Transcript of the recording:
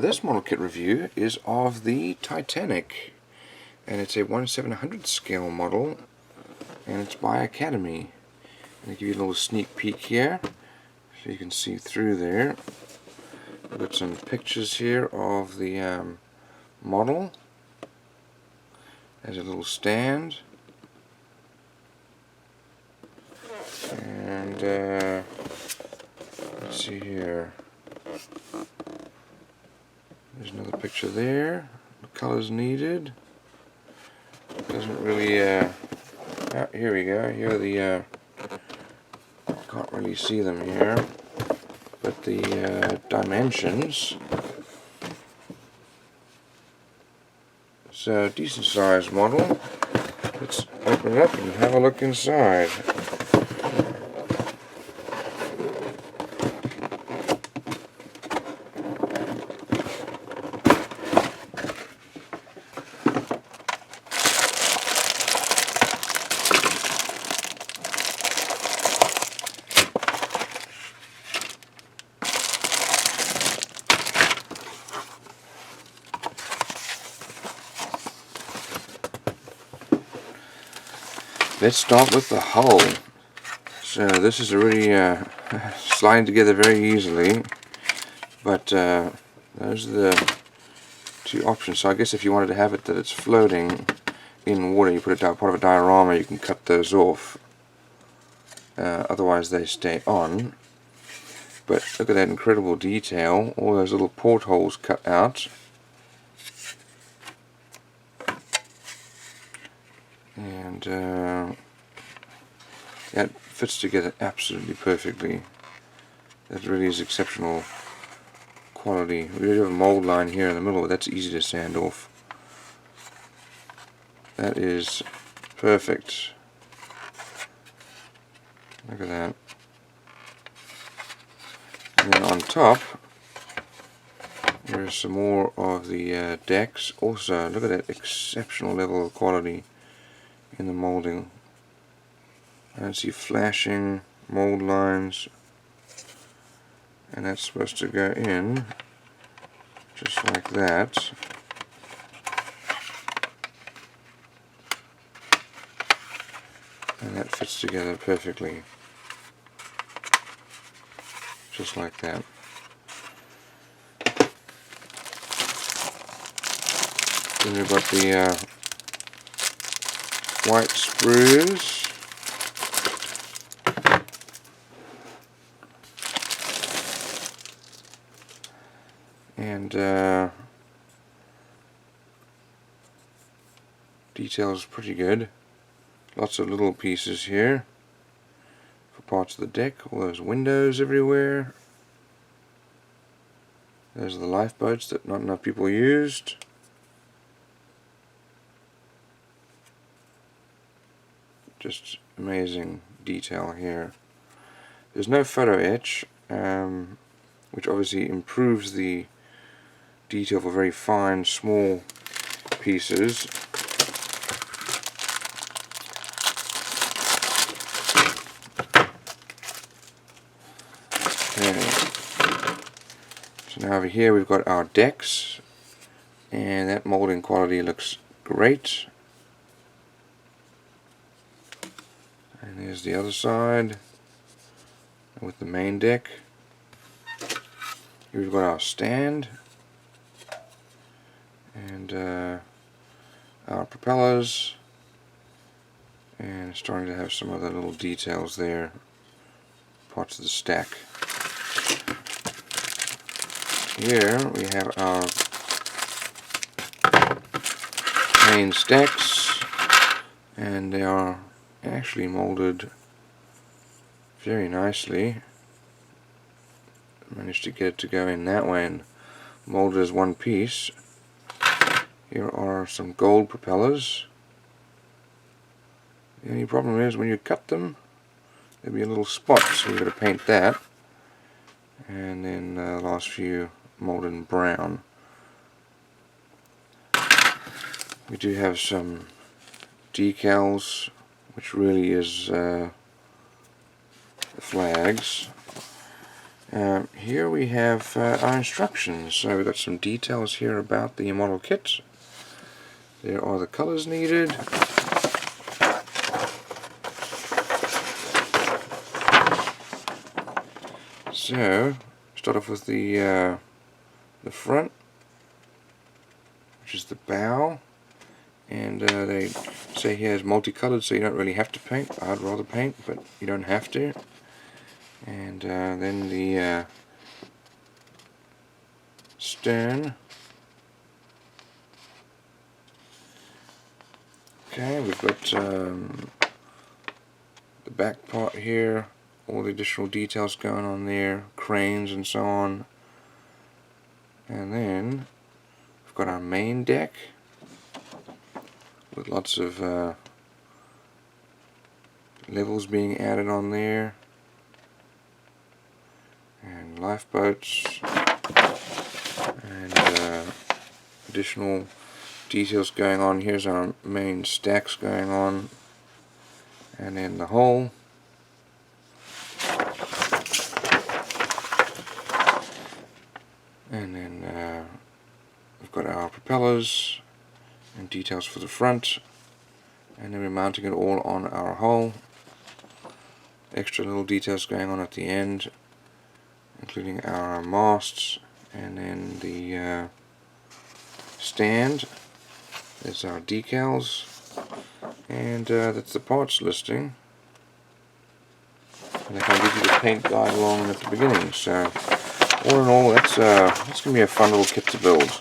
This model kit review is of the Titanic, and it's a 1/700 scale model, and it's by Academy. And I give you a little sneak peek here, so you can see through there. I've got some pictures here of the model. There's a little stand, and let's see here. There's another picture there. The colors needed. Doesn't really. Oh, here we go. Here are the. Can't really see them here, but the dimensions. It's a decent sized model. Let's open it up and have a look inside. Let's start with the hull. So this is already sliding together very easily, but those are the two options. So I guess if you wanted to have it that it's floating in water, you put it down part of a diorama, you can cut those off. Otherwise they stay on. But look at that incredible detail, all those little portholes cut out. And that fits together absolutely perfectly. That really is exceptional quality. We do have a mold line here in the middle, but that's easy to sand off. That is perfect. Look at that. And then on top, there's some more of the decks. Also, look at that exceptional level of quality in the molding. I don't see flashing mold lines, and that's supposed to go in just like that. And that fits together perfectly, just like that. Then we've got the white sprues. And details pretty good. Lots of little pieces here for parts of the deck. All those windows everywhere. Those are the lifeboats that not enough people used. Just amazing detail here. There's no photo etch, which obviously improves the detail for very fine, small pieces. Okay. So now over here we've got our decks, and that molding quality looks great. And there's the other side with the main deck. Here we've got our stand and our propellers, and starting to have some other little details there, parts of the stack. Here we have our main stacks, and they are actually molded very nicely. Managed to get it to go in that way and molded as one piece. Here are some gold propellers. The only problem is when you cut them, there'll be a little spot, so you've got to paint that. And then the last few molded in brown. We do have some decals, which really is the flags. Here we have our instructions. So we've got some details here about the model kit. There are the colors needed. So, start off with the front, which is the bow, and they say here is multicolored, so you don't really have to paint. I'd rather paint, but you don't have to. And then the stern. Okay, we've got the back part here, all the additional details going on there, cranes and so on. And then we've got our main deck with lots of levels being added on there, and lifeboats, and additional details going on. Here's our main stacks going on, and then the hull, and then we've got our propellers and details for the front, and then we're mounting it all on our hull. Extra little details going on at the end, including our masts, and then the stand. There's our decals, and that's the parts listing. And they can give you the paint guide along at the beginning. So all in all, that's going to be a fun little kit to build.